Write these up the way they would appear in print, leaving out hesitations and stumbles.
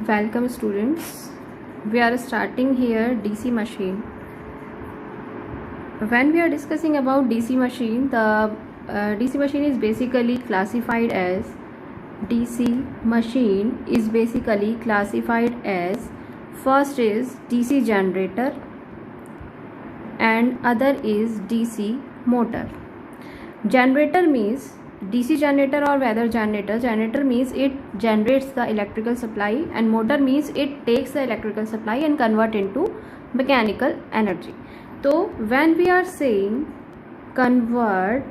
Welcome students. We are starting here DC machine. When we are discussing about DC machine, the DC machine is basically classified as first is DC generator and other is DC motor. Generator means DC generator or weather generator. Generator means it generates the electrical supply, and motor means it takes the electrical supply and convert into mechanical energy. So when we are saying convert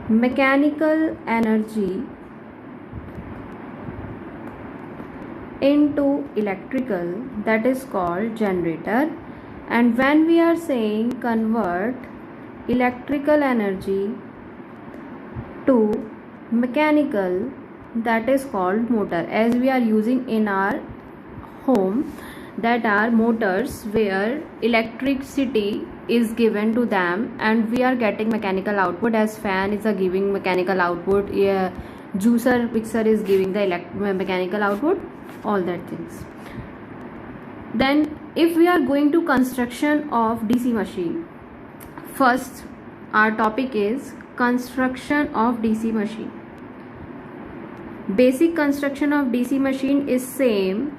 mechanical energy into electrical, that is called generator. And when we are saying convert electrical energy to mechanical, that is called motor. As we are using in our home, that are motors where electricity is given to them and we are getting mechanical output, as fan is giving mechanical output, juicer mixer is giving the mechanical output, all that things. Then if we are going to construction of DC machine, first our topic is construction of DC machine. Basic construction of DC machine is same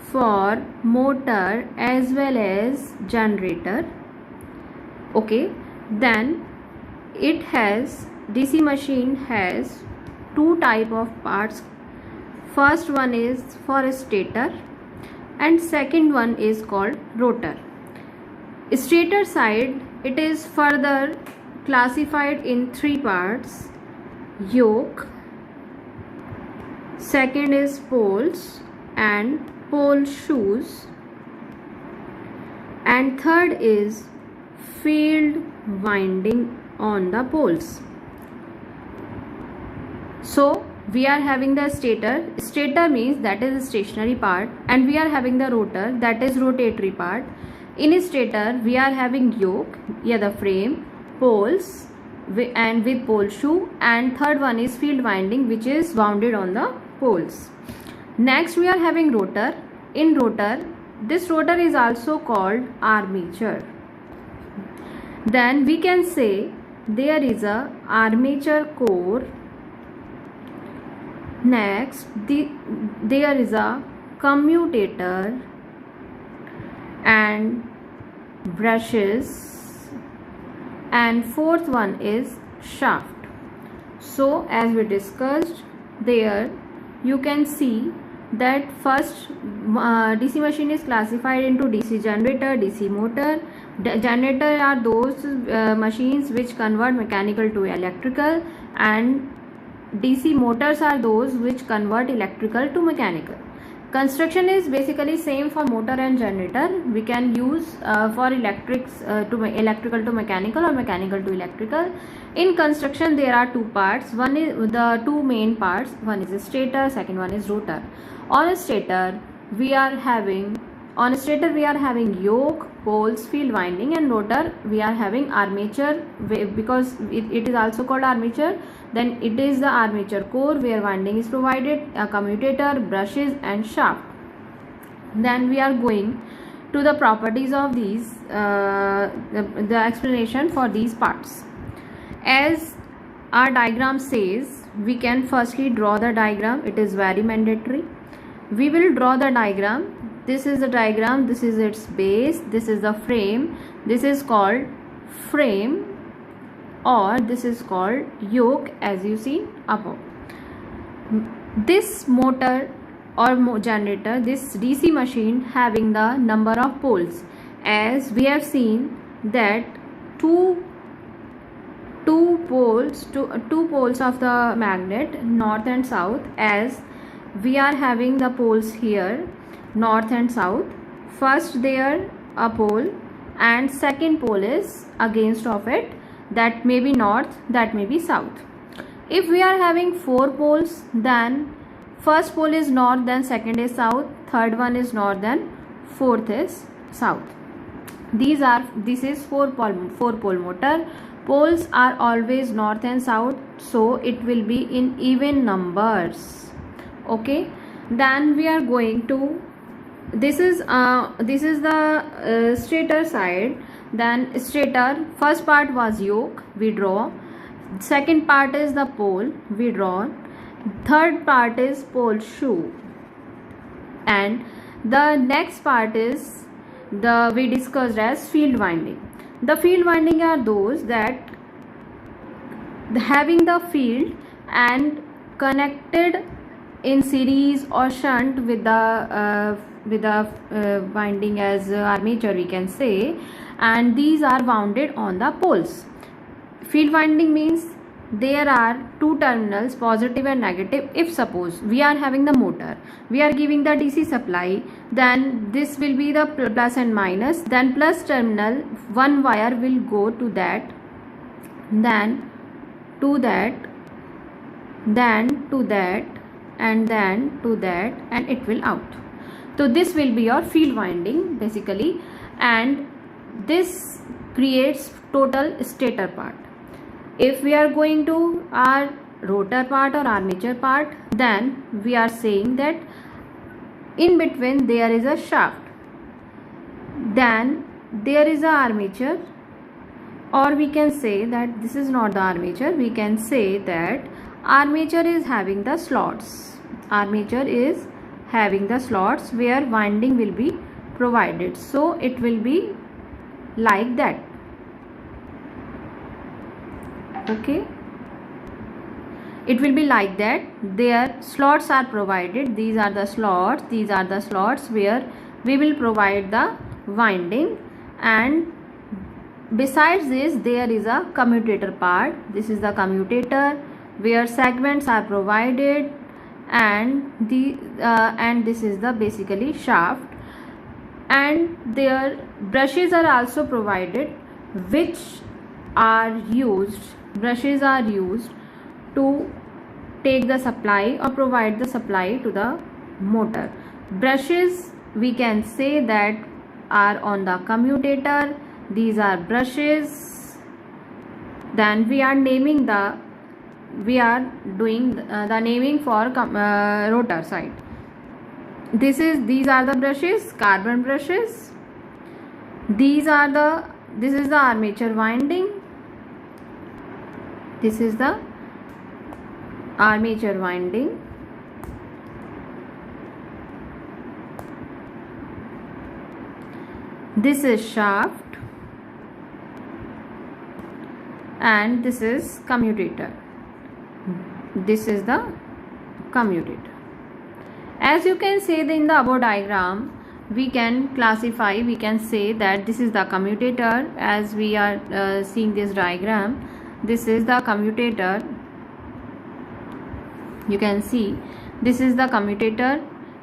for motor as well as generator. Okay, then DC machine has two type of parts. First one is for stator and second one is called rotor. Stator side, it is further classified in three parts: yoke, second is poles and pole shoes, and third is field winding on the poles. So we are having the stator means that is the stationary part, and we are having the rotor, that is rotatory part. In stator we are having yoke, the frame, poles and with pole shoe, and third one is field winding, which is wounded on the poles. Next we are having rotor. In rotor, this rotor is also called armature. Then we can say there is a armature core. Next there is a commutator and brushes, and fourth one is shaft. So as we discussed, there you can see that first DC machine is classified into DC generator, DC motor. Generator are those machines which convert mechanical to electrical, and DC motors are those which convert electrical to mechanical. Construction is basically same for motor and generator. We can use for electrical to mechanical or mechanical to electrical. In construction there are two parts. One is the two main parts. One is stator, second one is rotor. On stator we are having yoke, poles, field winding, and rotor we are having armature, because it is also called armature. Then it is the armature core where winding is provided, a commutator, brushes and shaft. Then we are going to the properties of these, the explanation for these parts. As our diagram says, we can firstly draw the diagram. It is very mandatory. We will draw the diagram. This is the diagram, this is its base, this is the frame, this is called frame, or this is called yoke, as you see above. This motor or generator, this DC machine having the number of poles, as we have seen that two poles of the magnet, north and south, as we are having the poles here, north and south. First there a pole and second pole is against of it, that may be north, that may be south. If we are having four poles, then first pole is north, then second is south, third one is north, then fourth is south. This is four pole motor. Poles are always north and south, so it will be in even numbers. Okay, Then we are going to, this is the stator side. Then stator, first part was yoke, we draw. Second part is the pole, we draw. Third part is pole shoe, and the next part is the we discussed as field winding. The field winding are those that having the field and connected in series or shunt with the winding as armature, we can say, and these are wounded on the poles. Field winding means there are two terminals, positive and negative. If suppose we are having the motor, we are giving the DC supply, then this will be the plus and minus. Then plus terminal, one wire will go to that, then to that, then to that, and then to that, and it will out. So this will be your field winding basically, and this creates total stator part. If we are going to our rotor part or armature part, then we are saying that in between there is a shaft, then there is a armature, or we can say that this is not the armature, we can say that armature is having the slots. Armature is having the slots where winding will be provided. So it will be like that. Okay, it will be like that. Their slots are provided. These are the slots. These are the slots where we will provide the winding, and besides this there is a commutator part. This is the commutator where segments are provided, and this is the basically shaft, and their brushes are also provided, which are used to take the supply or provide the supply to the motor. Brushes, we can say that, are on the commutator. These are brushes. Then we are naming the, we are doing the naming for rotor side. These are the brushes, carbon brushes. This is the armature winding. This is the armature winding. This is shaft, and this is commutator. This is the commutator. As you can see in the above diagram, we can classify, we can say that this is the commutator. As we are seeing this diagram, this is the commutator. You can see this is the commutator,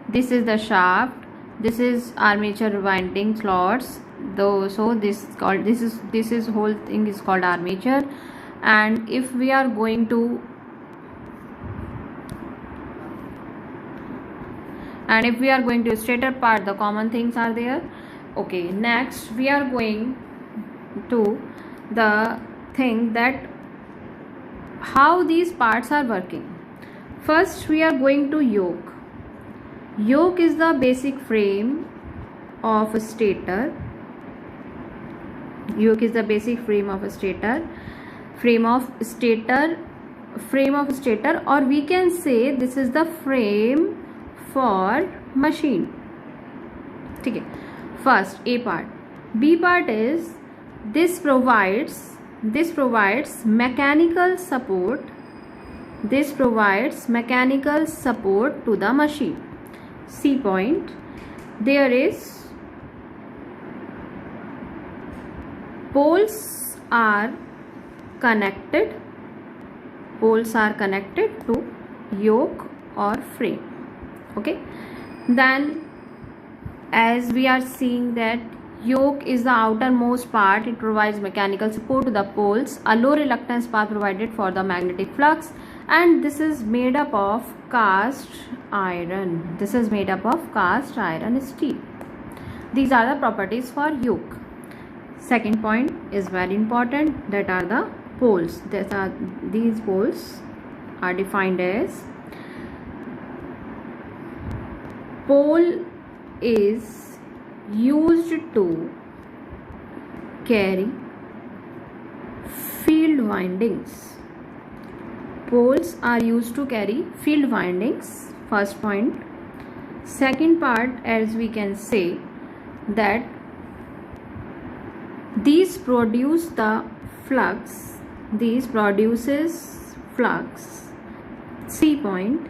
this is the shaft, this is armature winding slots. So this is whole thing is called armature. And if we are going to stator part, the common things are there. Okay, next we are going to the thing that how these parts are working. First we are going to yoke. Yoke is the basic frame of a stator. Yoke is the basic frame of a stator. Frame of stator, or we can say this is the frame for machine. Okay. First A part. B part is this provides mechanical support. This provides mechanical support to the machine. C point. There is poles are connected to yoke or frame. Okay, then as we are seeing that yoke is the outermost part, it provides mechanical support to the poles, a low reluctance path provided for the magnetic flux, and this is made up of cast iron. This is made up of cast iron steel. These are the properties for yoke. Second point is very important, that are the poles. These poles are defined as pole is used to carry field windings. Poles are used to carry field windings. First point. Second part, as we can say that these produce the flux. These produces flux. C point.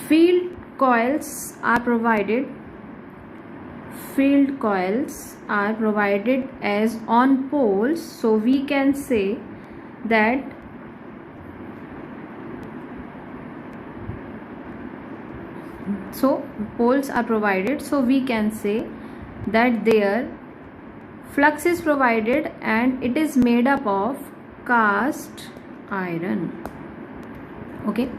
Field coils are provided. Field coils are provided as on poles, so we can say that poles are provided, so we can say that their flux is provided and it is made up of cast iron. Okay.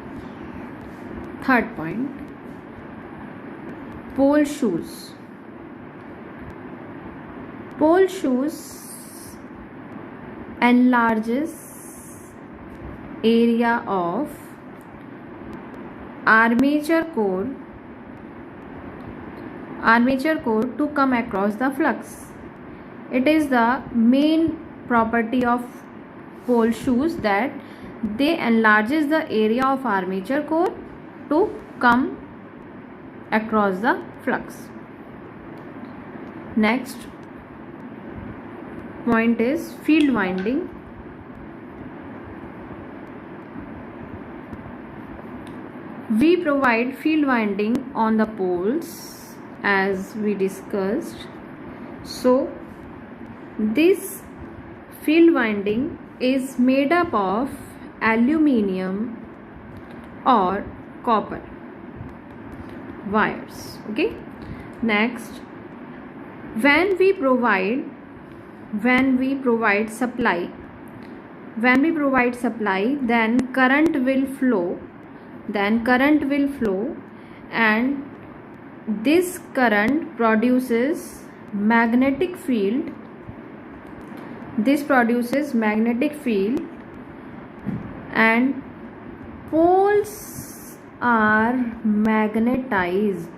Third point, pole shoes. Pole shoes enlarges area of armature core to come across the flux. It is the main property of pole shoes that they enlarges the area of armature core to come across the flux. Next point is field winding. We provide field winding on the poles as we discussed. So this field winding is made up of aluminium or copper wires. Okay. Next, when we provide supply, then current will flow, and this current produces magnetic field. This produces magnetic field, and poles are magnetized.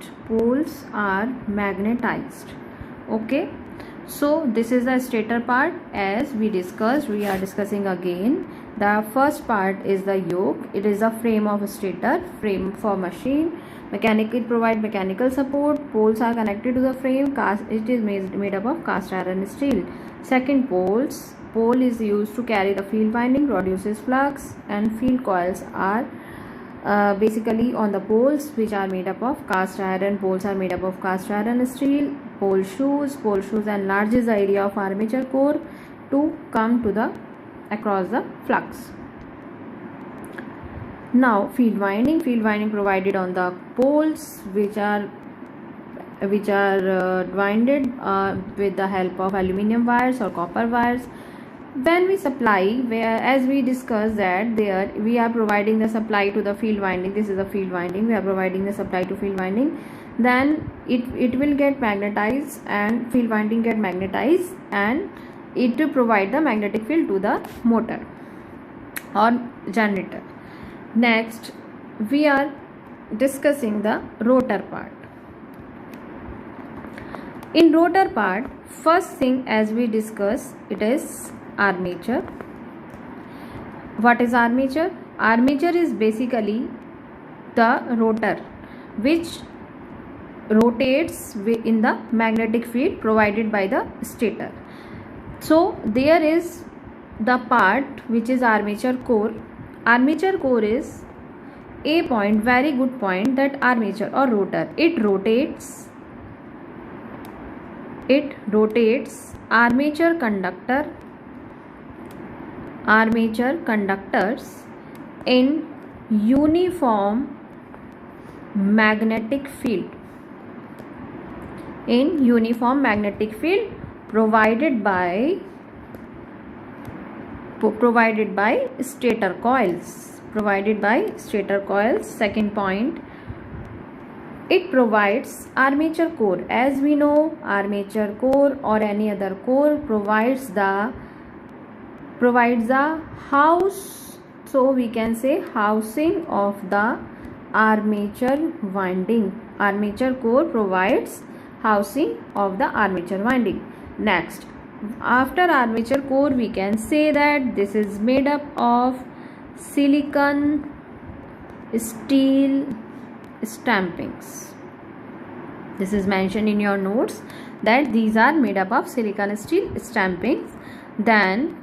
Okay. So this is the stator part. As we discussed, we are discussing again. The first part is the yoke. It is a frame of a stator, frame for machine. It provides mechanical support. Poles are connected to the frame. It is made up of cast iron steel. Second, pole is used to carry the field winding, produces flux, and field coils are basically on the poles, which are made up of cast iron. Poles are made up of cast iron steel. Pole shoes enlarges the area of armature core to come to the across the flux. Now field winding provided on the poles, which are winded with the help of aluminium wires or copper wires. When we supply, as we discussed that there we are providing the supply to the field winding. This is the field winding. We are providing the supply to field winding. Then it will get magnetized, and field winding get magnetized, and it will provide the magnetic field to the motor or generator. Next, we are discussing the rotor part. In rotor part, first thing as we discuss, it is armature. What is armature? Armature is basically the rotor which rotates in the magnetic field provided by the stator. So there is the part which is armature core. Armature core is a point, very good point, that armature or rotor, it rotates armature conductors in uniform magnetic field. Provided by stator coils. Second point, it provides armature core. As we know, armature core or any other core provides the house, so we can say housing of the armature winding. Armature core provides housing of the armature winding. Next, after armature core, we can say that this is made up of silicon steel stampings. This is mentioned in your notes that these are made up of silicon steel stampings. Then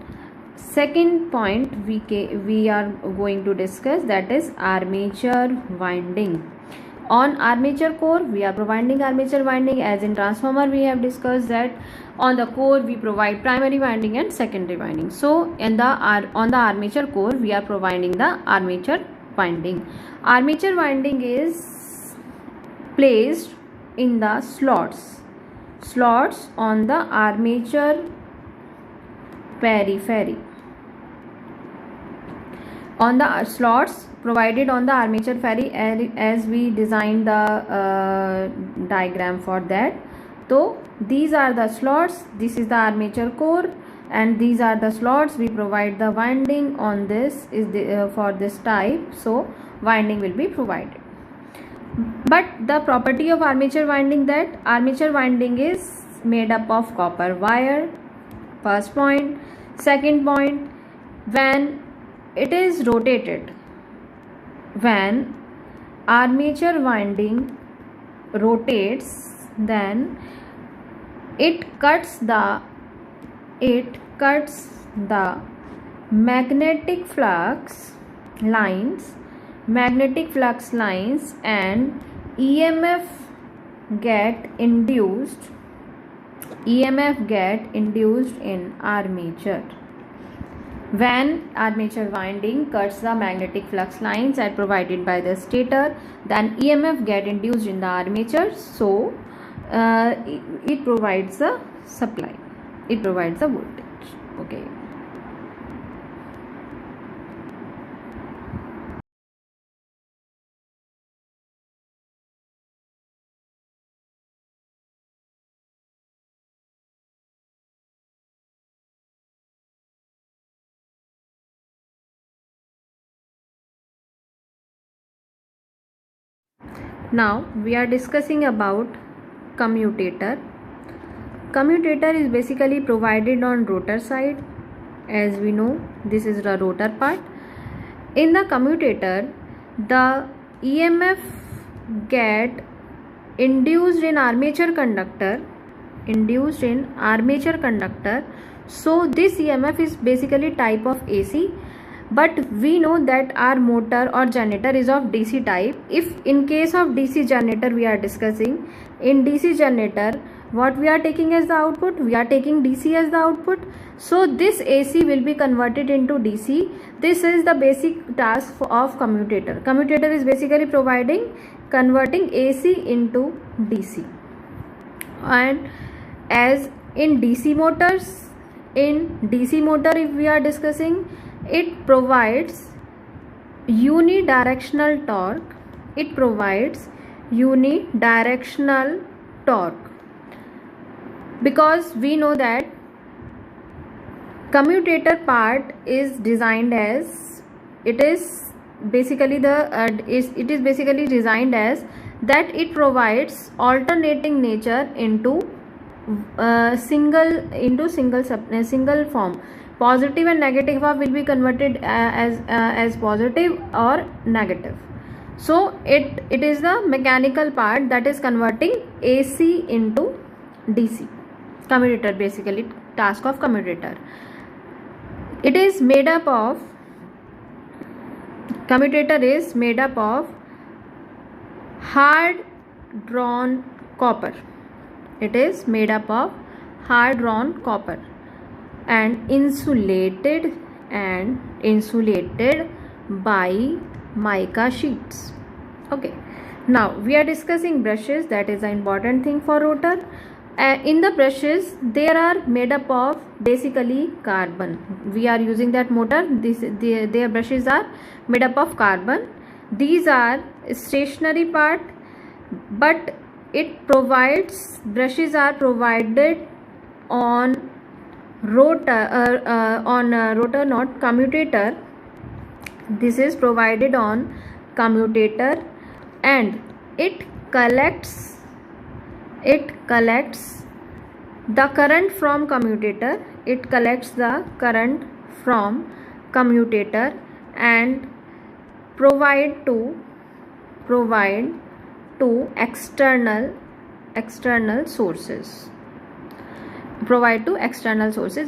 second point we are going to discuss, that is armature winding. On armature core we are providing armature winding, as in transformer we have discussed that on the core we provide primary winding and secondary winding. So on the armature core we are providing the armature winding. Armature winding is placed in the slots on the armature periphery. On the slots provided on the armature periphery, as we designed the diagram for that. So these are the slots, this is the armature core, and these are the slots we provide the winding on. This is for this type, so winding will be provided. But the property of armature winding, that armature winding is made up of copper wire. First point. Second point, when it is rotated, when armature winding rotates, then it cuts the magnetic flux lines and EMF get induced in armature. When armature winding cuts the magnetic flux lines as provided by the stator, then EMF get induced in the armature, so it provides the supply, it provides the voltage. Okay. Now we are discussing about commutator. Commutator is basically provided on rotor side. As we know, this is the rotor part. In the commutator, the EMF get induced in armature conductor, so this EMF is basically type of AC. But we know that our motor or generator is of DC type. If in case of DC generator we are discussing, in DC generator what we are taking as the output, we are taking DC as the output, so this AC will be converted into DC. This is the basic task of commutator. Commutator is basically converting AC into DC. And as in DC motors, if we are discussing, it provides unidirectional torque. Because we know that commutator part is designed as, it is basically designed as that it provides alternating nature into single form. Positive and negative half will be converted as positive or negative. So it is the mechanical part that is converting AC into DC. Commutator, basically task of commutator. Commutator is made up of hard drawn copper. It is made up of hard drawn copper and insulated by mica sheets. Okay, now we are discussing brushes. That is an important thing for rotor. In the brushes, they are made up of basically carbon. We are using that motor. Their brushes are made up of carbon. These are stationary part, but brushes are provided on rotor, not commutator. This is provided on commutator, and it collects the current from commutator. It collects the current from commutator and provide to external sources.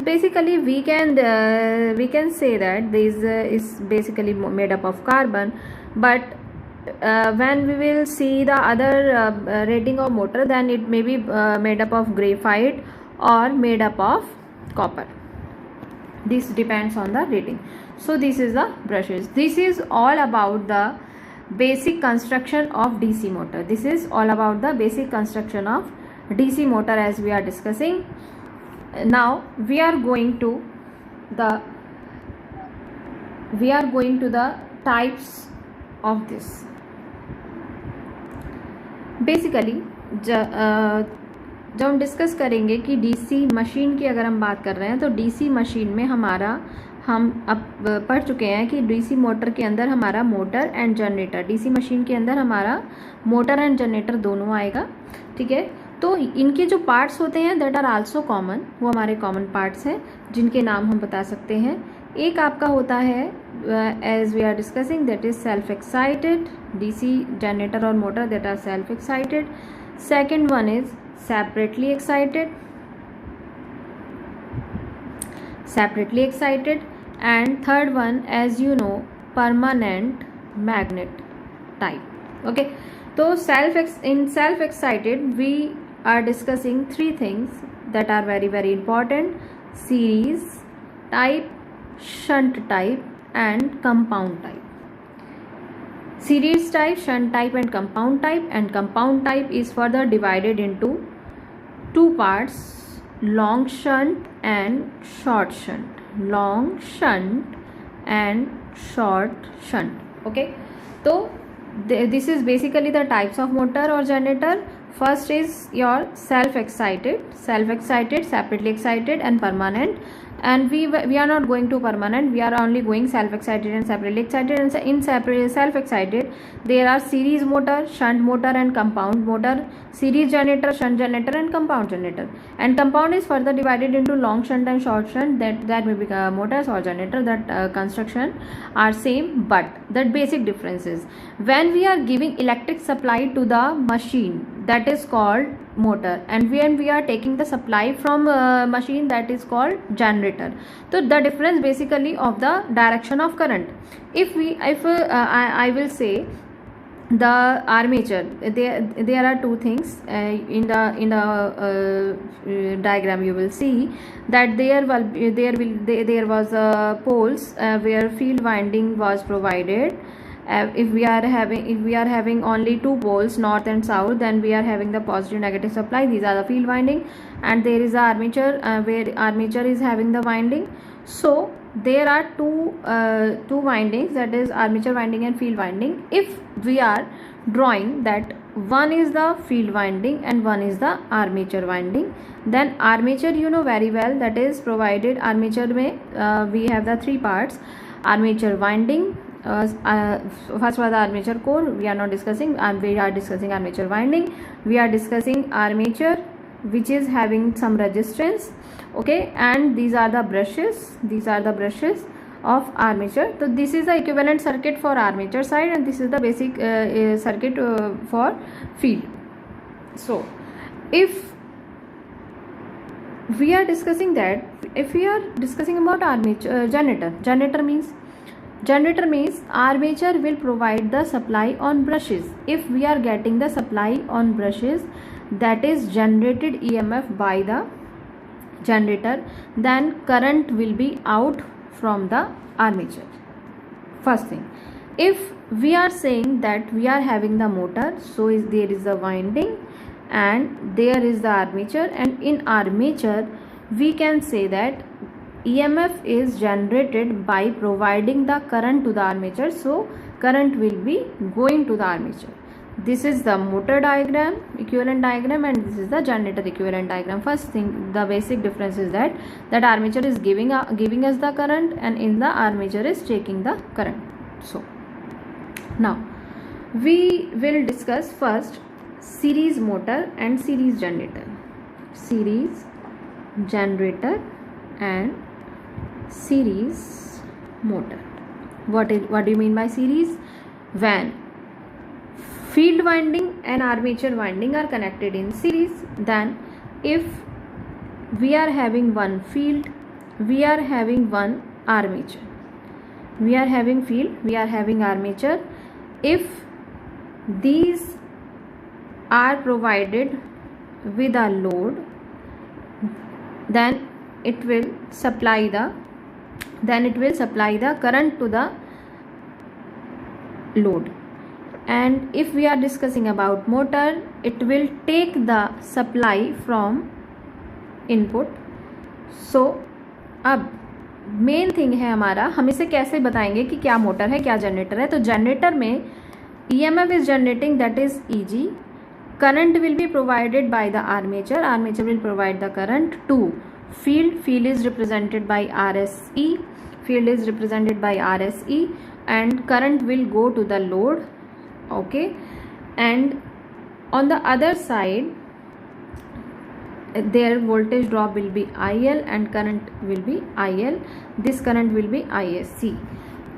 Basically we can say that this is basically made up of carbon, but when we will see the other rating of motor, then it may be made up of graphite or made up of copper. This depends on the rating. So this is the brushes. This is all about the basic construction of DC motor. This is all about the basic construction of DC motor as we are discussing. Now we are going to the types of this. Basically जब हम discuss करेंगे कि DC machine की अगर हम बात कर रहे हैं, तो डीसी मशीन में हम अब पढ़ चुके हैं कि डीसी मोटर के अंदर हमारा motor and generator, DC machine के अंदर हमारा मोटर एंड जनरेटर दोनों आएगा, ठीक है। तो इनके जो पार्ट्स होते हैं दैट आर आल्सो कॉमन, वो हमारे कॉमन पार्ट्स हैं जिनके नाम हम बता सकते हैं। एक आपका होता है as we are discussing that is self excited, DC generator और motor that are self excited. Second one is separately excited and third one, as you know, permanent magnet type. Okay, so in self excited we are discussing three things that are very very important: series type, shunt type and compound type. Series type, shunt type and compound type. And compound type is further divided into two parts: long shunt and short shunt. Long shunt and short shunt. Okay, so this is basically the types of motor or generator. First is your self excited, separately excited and permanent. And we are not going to permanent, we are only going self excited and separately excited. And in self excited there are series motor, shunt motor and compound motor, series generator, shunt generator and compound generator. And compound is further divided into long shunt and short shunt. That may be motors or generator, that construction are same, but that basic difference is when we are giving electric supply to the machine, that is called motor, and when we are taking the supply from machine, that is called generator. So the difference basically of the direction of current. I will say the armature, there are two things in the diagram. You will see that there was poles where field winding was provided. If we are having only two poles, north and south, then we are having the positive negative supply. These are the field winding, and there is the armature where armature is having the winding. So there are two windings, that is armature winding and field winding. If we are drawing that one is the field winding and one is the armature winding, then armature you know very well, that is provided. Armature mein we have the three parts: armature winding, first was the armature core, we are not discussing, and we are discussing armature winding. We are discussing armature which is having some resistance, okay, and these are the brushes of armature. So this is the equivalent circuit for armature side, and this is the basic circuit for field. So if we are discussing that, if we are discussing about armature generator means armature will provide the supply on brushes. If we are getting the supply on brushes, that is generated EMF by the generator, then current will be out from the armature. First thing, if we are saying that we are having the motor, so there is a winding and there is the armature, and in armature we can say that EMF is generated by providing the current to the armature, so current will be going to the armature. This is the motor diagram, equivalent diagram, and this is the generator equivalent diagram. First thing, the basic difference is that armature is giving us the current, and in the armature is taking the current. So now We will discuss first series motor and series generator. Series generator and series motor. What do you mean by series? When field winding and armature winding are connected in series, then if we are having one field, we are having one armature. We are having field, we are having armature. If these are provided with a load, then it will supply the current to the load. And if we are discussing about motor, it will take the supply from input. So अब main thing है हमारा, हम इसे कैसे बताएंगे कि क्या motor है क्या जनरेटर है. तो जनरेटर में EMF is generating, that is EG. Current will be provided by the armature. Armature will provide the current to field. Field is represented by RSE. Field is represented by RSE, and current will go to the load. Okay, and on the other side, their voltage drop will be IL and current will be IL. This current will be ISC.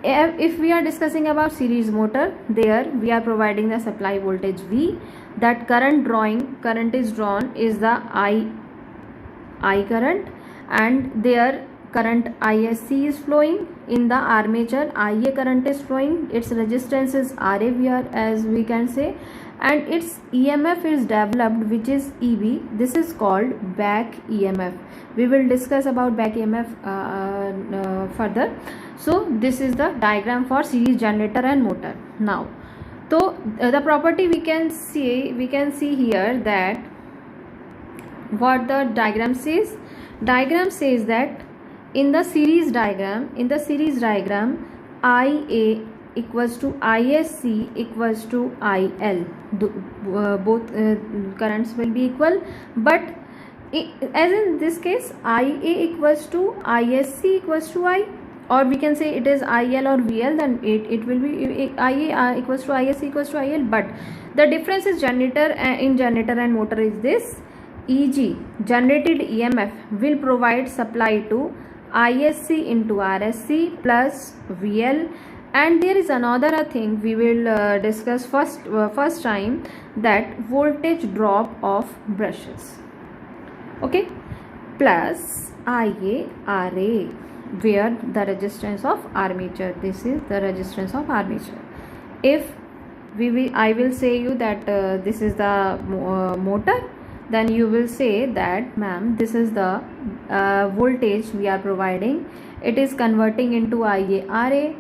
If we are discussing about series motor, there we are providing the supply voltage V. That current is drawn is the I current, and their current ISC is flowing. In the armature, IA current is flowing. Its resistance is RA, as we can say, and its EMF is developed, which is EB. This is called back EMF. We will discuss about back EMF further. So this is the diagram for series generator and motor. Now, so the property we can see here that what the diagram says. Diagram says that in the series diagram, IA equals to ISC equals to IL. Both currents will be equal, but as in this case, IA equals to ISC equals to I, or we can say it is IL or VL, then it will be IA equals to ISC equals to IL. But the difference is in generator and motor is this: EG, generated EMF, will provide supply to ISC into RSC plus VL. And there is another thing we will discuss first time, that voltage drop of brushes. Okay, plus IA RA, where the resistance of armature. This is the resistance of armature. If I will say you that this is the motor, then you will say that, ma'am, this is the voltage we are providing. It is converting into IA RA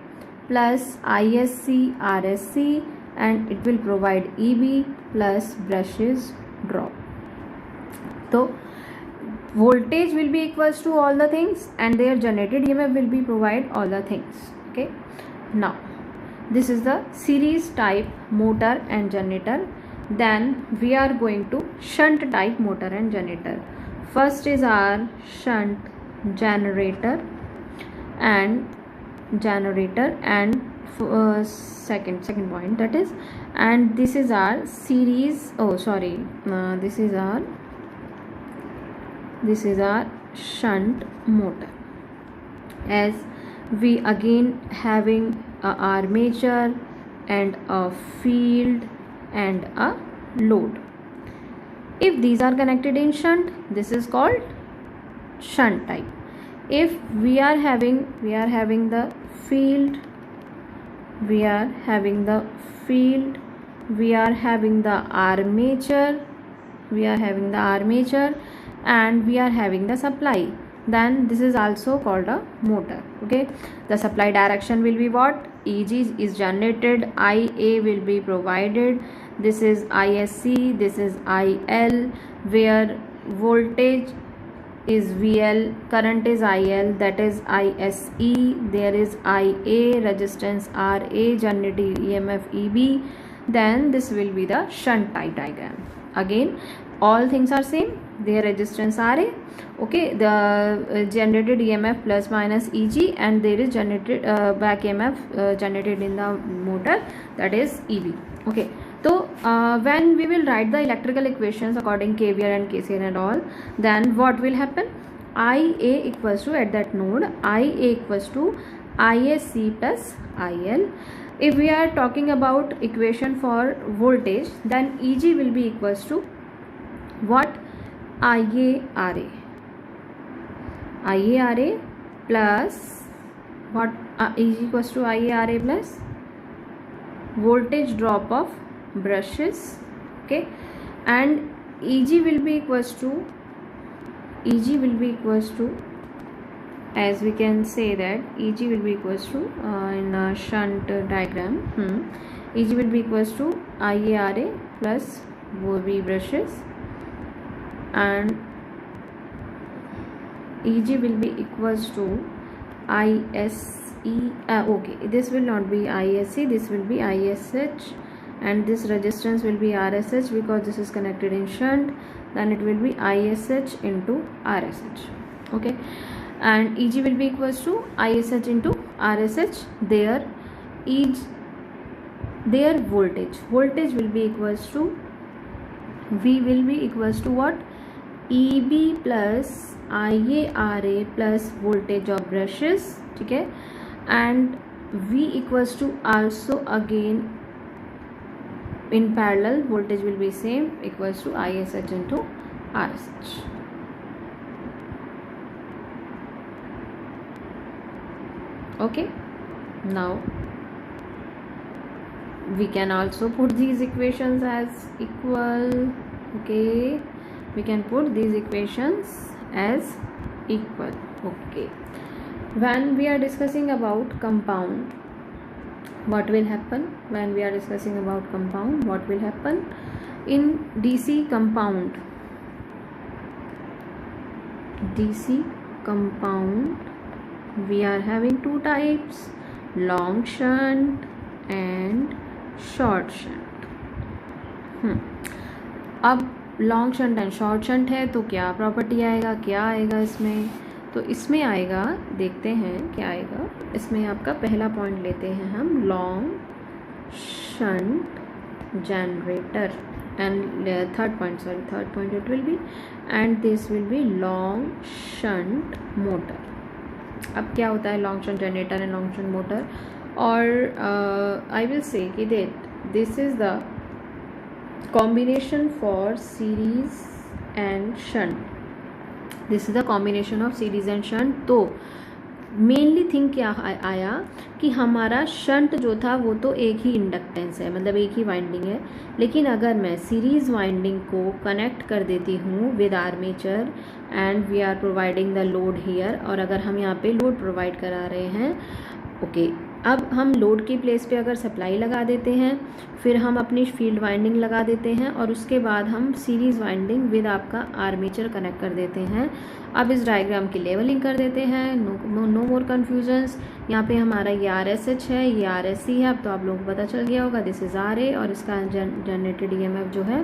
plus ISC RSC, and it will provide EB plus brushes drop. So voltage will be equals to all the things, and their generated EMF will be provide all the things. Okay, now this is the series type motor and generator. Then we are going to shunt type motor and generator. First is our shunt generator and second point, that is, and this is our series, this is our shunt motor. As we again having a armature and a field and a load. If these are connected in shunt, this is called shunt type. If we are having the field, we are having the armature, and we are having the supply, then this is also called a motor. Okay, the supply direction will be what? EG is generated, IA will be provided, this is ISC, this is IL, where voltage is VL, current is IL, that is ISE, there is IA, resistance RA, generated EMF EB. Then this will be the shunt type diagram. Again, all things are same, their resistance RA, okay, the generated EMF plus minus EG, and there is generated back EMF generated in the motor, that is EB. Okay, so when we will write the electrical equations according KVL and KCL and all, then what will happen? IA equals to, at that node, IA equals to ISC plus IL. If we are talking about equation for voltage, then EG will be equals to what? IARA. IARA plus what? EG equals to IARA plus voltage drop of brushes. Okay, and EG will be equals to, as we can say that EG will be equals to in a shunt diagram, EG will be equals to IARA plus V brushes, and EG will be equals to ISE. Okay, this will not be ISC, this will be ISH, and this resistance will be RSH because this is connected in shunt. Then it will be ISH into RSH. Okay, and EG will be equals to ISH into RSH. Their voltage will be equals to, V will be equals to what? EB plus IARA plus voltage of brushes. Okay, and V equals to also again in parallel voltage will be same, equals to ISH into RSH. Okay, now we can also put these equations as equal. Okay, we can put these equations as equal. Okay, when we are discussing about compound, what will happen? When we are discussing about compound, what will happen? In DC compound, we are having two types, long shunt and short shunt. अब long shunt and short shunt है तो क्या property आएगा, क्या आएगा इसमें? तो इसमें आएगा, देखते हैं क्या आएगा. इसमें आपका पहला पॉइंट लेते हैं हम, long shunt generator, and third point it will be, and this will be long shunt motor. अब क्या होता है long shunt generator and long shunt motor? और I will say that this is the combination for series and shunt. This is the combination of series and shunt. तो mainly thing क्या आया कि हमारा शंट जो था वो तो एक ही इंडक्टेंस है, मतलब एक ही वाइंडिंग है, लेकिन अगर मैं सीरीज़ वाइंडिंग को कनेक्ट कर देती हूँ with armature and we are providing the load here, और अगर हम यहाँ पे लोड प्रोवाइड करा रहे हैं, ओके, अब हम लोड की प्लेस पे अगर सप्लाई लगा देते हैं, फिर हम अपनी फील्ड वाइंडिंग लगा देते हैं, और उसके बाद हम सीरीज़ वाइंडिंग विद आपका आर्मेचर कनेक्ट कर देते हैं. अब इस डायग्राम की लेवलिंग कर देते हैं, नो मोर कन्फ्यूजन्स. यहाँ पे हमारा ये RSH है, ये RSC है. अब तो आप लोगों को पता चल गया होगा, दिस इज़ RA, और इसका जनरेटेड EMF जो है,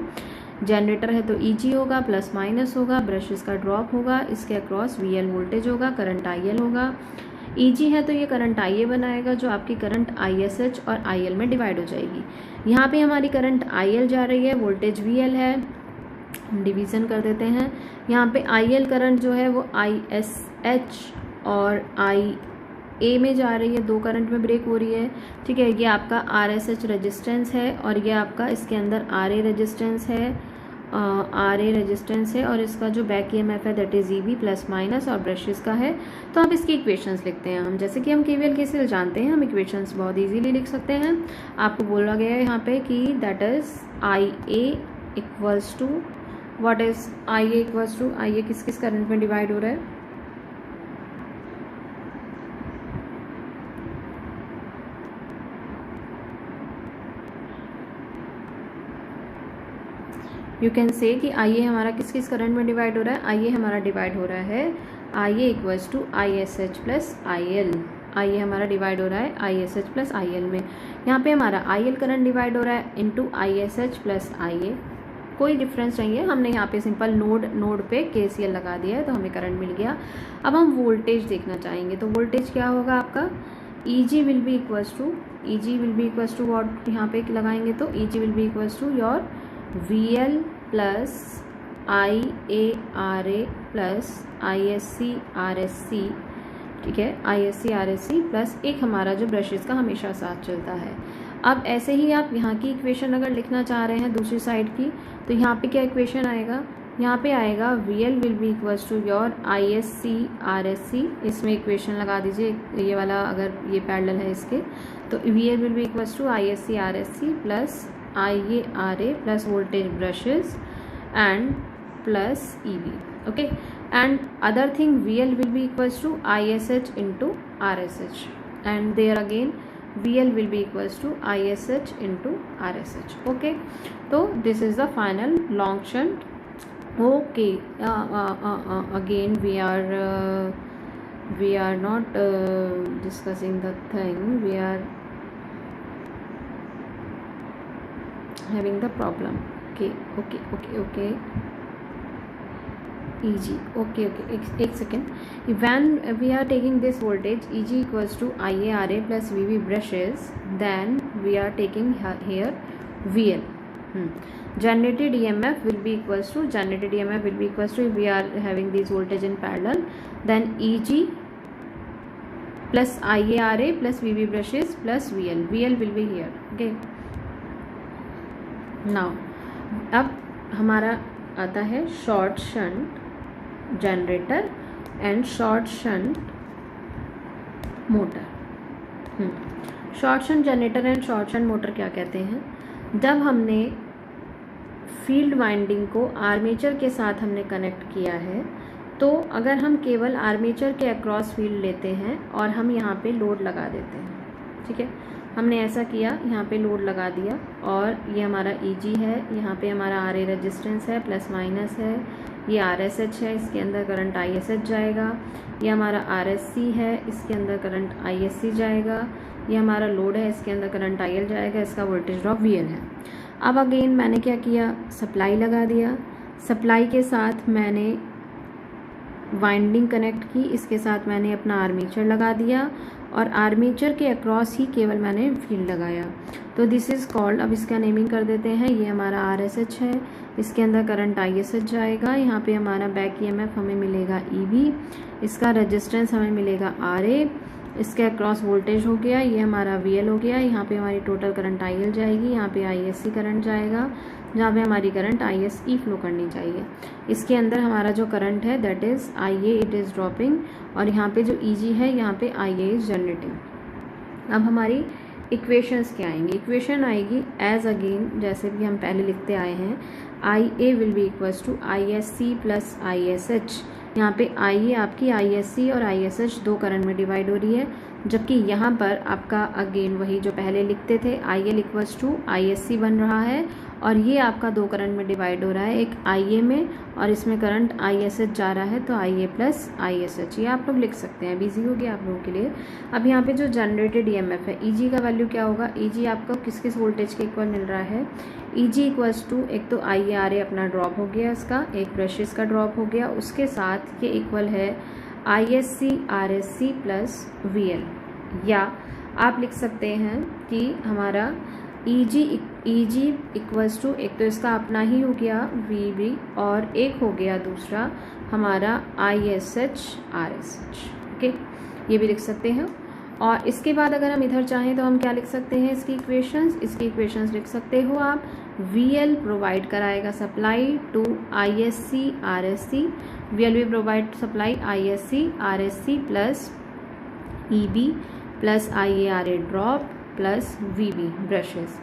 जनरेटर है तो EG होगा, प्लस माइनस होगा, ब्रशेस का ड्रॉप होगा, इसके अक्रॉस VL वोल्टेज होगा, करंट IL होगा. EG है तो ये करंट IA बनाएगा जो आपकी करंट ISH और IL में डिवाइड हो जाएगी. यहाँ पे हमारी करंट IL जा रही है, वोल्टेज VL है, हम डिवीज़न कर देते हैं. यहाँ पे IL करंट जो है वो ISH और IA में जा रही है, दो करंट में ब्रेक हो रही है. ठीक है, ये आपका RSH रेजिस्टेंस है और ये आपका इसके अंदर RA रेजिस्टेंस है, और इसका जो बैक EMF है that is EB plus minus, और ब्रशेस का है. तो अब इसकी इक्वेशंस लिखते हैं हम, जैसे कि हम KVL KCL जानते हैं, हम इक्वेशंस बहुत इजीली लिख सकते हैं. आपको बोला गया है यहाँ पे कि that is IA equals to, what is IA equals to, IA किस किस करंट में डिवाइड हो रहा है? यू कैन से कि IA हमारा किस किस करंट में डिवाइड हो रहा है? IA हमारा डिवाइड हो रहा है IA equals to ISH plus IL. IA हमारा डिवाइड हो रहा है ISH प्लस IL में. यहाँ पे हमारा IL करंट डिवाइड हो रहा है इनटू ISH प्लस IA. कोई डिफरेंस नहीं है, हमने यहाँ पे सिंपल नोड पे KCL लगा दिया है तो हमें करंट मिल गया. अब हम वोल्टेज देखना चाहेंगे, तो वोल्टेज क्या होगा आपका? EG will be equals to, Eg will be equals to what, यहाँ पे लगाएंगे तो Eg will be equals to your VL plus IARA plus ISC RSC, ठीक है, ISC RSC प्लस एक हमारा जो ब्रशेस का हमेशा साथ चलता है। अब ऐसे ही आप यहाँ की इक्वेशन अगर लिखना चाह रहे हैं दूसरी साइड की, तो यहाँ पे क्या इक्वेशन आएगा, यहाँ पे आएगा VL will be equals to your ISC RSC, इसमें इक्वेशन लगा दीजिए ये वाला, अगर ये पैरेलल है इसके, तो VL will be equals to ISC RSC plus IARA plus voltage brushes and plus EB, okay, and other thing VL will be equals to ISH into RSH, and there again VL will be equals to ISH into RSH, okay. So this is the final long shunt, okay. Again we are not discussing the thing, we are having the problem, okay. Eg, okay, एक second. When we are taking this voltage Eg equals to IARA plus VB brushes, then we are taking here VL. Generated EMF will be equals to, if we are having these voltage in parallel, then Eg plus IARA plus VB brushes plus VL will be here, okay. Now अब हमारा आता है short shunt generator and short shunt motor. Short shunt generator and short shunt motor क्या कहते हैं, जब हमने field winding को आर्मेचर के साथ हमने कनेक्ट किया है, तो अगर हम केवल आर्मेचर के अक्रॉस फील्ड लेते हैं और हम यहाँ पे लोड लगा देते हैं, ठीक है, हमने ऐसा किया, यहाँ पे लोड लगा दिया और ये हमारा Eg है, यहाँ पे हमारा RA रेजिस्टेंस है, प्लस माइनस है, ये RSH है, इसके अंदर करंट ISH जाएगा, ये हमारा RSC है, इसके अंदर करंट ISC जाएगा, ये हमारा लोड है, इसके अंदर करंट IL जाएगा, इसका वोल्टेज ड्रॉप VL है। अब अगेन मैंने क्या किया, सप्लाई लगा दिया, सप्लाई के साथ मैंने वाइंडिंग कनेक्ट की, इसके साथ मैंने अपना आर्मेचर लगा दिया और आर्मेचर के अक्रॉस ही केवल मैंने फील्ड लगाया, तो दिस इज़ कॉल्ड, अब इसका नेमिंग कर देते हैं, ये हमारा RSH है, इसके अंदर करंट ISH जाएगा, यहाँ पे हमारा बैक EMF हमें मिलेगा EB, इसका रेजिस्टेंस हमें मिलेगा RA, इसके अक्रॉस वोल्टेज हो गया, ये हमारा VL हो गया, यहाँ पे हमारी टोटल करंट IL जाएगी, यहाँ पे ISC करंट जाएगा, जहाँ पे हमारी करंट ISE फ्लो करनी चाहिए। इसके अंदर हमारा जो करंट है that is IA, it is dropping, और यहाँ पे जो Eg है, यहाँ पे IA इज़ जनरेटिंग। अब हमारी इक्वेशंस क्या आएंगी, इक्वेशन आएगी एज अगेन जैसे भी हम पहले लिखते आए हैं, IA will be equals to ISC plus ISH, यहाँ पे IA आपकी ISC और ISH दो करंट में डिवाइड हो रही है, जबकि यहाँ पर आपका अगेन वही जो पहले लिखते थे IL इक्वल्स टू ISC बन रहा है, और ये आपका दो करंट में डिवाइड हो रहा है, एक IA में और इसमें करंट ISH जा रहा है, तो IA प्लस ISH, ये आप लोग लिख सकते हैं, इजी हो गया आप लोगों के लिए। अब यहाँ पे जो जनरेटेड EMF है, Eg का वैल्यू क्या होगा, Eg आपको किस किस वोल्टेज के इक्वल मिल रहा है, Eg इक्वल्स टू, एक तो IARA अपना ड्रॉप हो गया, इसका एक ब्रशेस का ड्रॉप हो गया, उसके साथ ये इक्वल है ISC RSC प्लस VL, या आप लिख सकते हैं कि हमारा Eg इक्वल्स टू, एक तो इसका अपना ही हो गया VB और एक हो गया दूसरा हमारा ISH RSH, ओके, ये भी लिख सकते हैं। और इसके बाद अगर हम इधर चाहें तो हम क्या लिख सकते हैं, इसकी इक्वेशंस लिख सकते हो आप, VL प्रोवाइड कराएगा supply to ISC RSC, VL भी provide supply ISC RSC plus EB plus IARA drop plus VB brushes,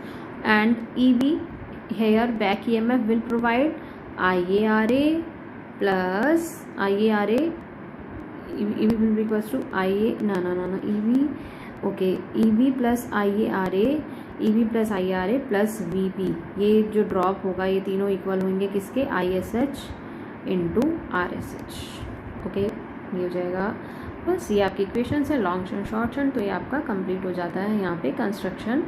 and EB here back EMF will provide IARA plus IARA, EB will be equals to EB, okay, EB plus IARA, EB plus IARA plus VB, ये जो drop होगा ये तीनों equal होंगे किसके, ISH into RSH, okay, ये हो जाएगा। बस ये आपकी इक्वेशन है, लॉन्ग शंट शॉर्ट शंट, तो ये आपका कंप्लीट हो जाता है यहाँ पे कंस्ट्रक्शन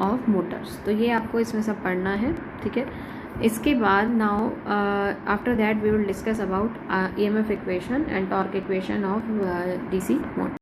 ऑफ मोटर्स, तो ये आपको इसमें सब पढ़ना है, ठीक है। इसके बाद now after that we will discuss about EMF equation and torque equation of DC motor.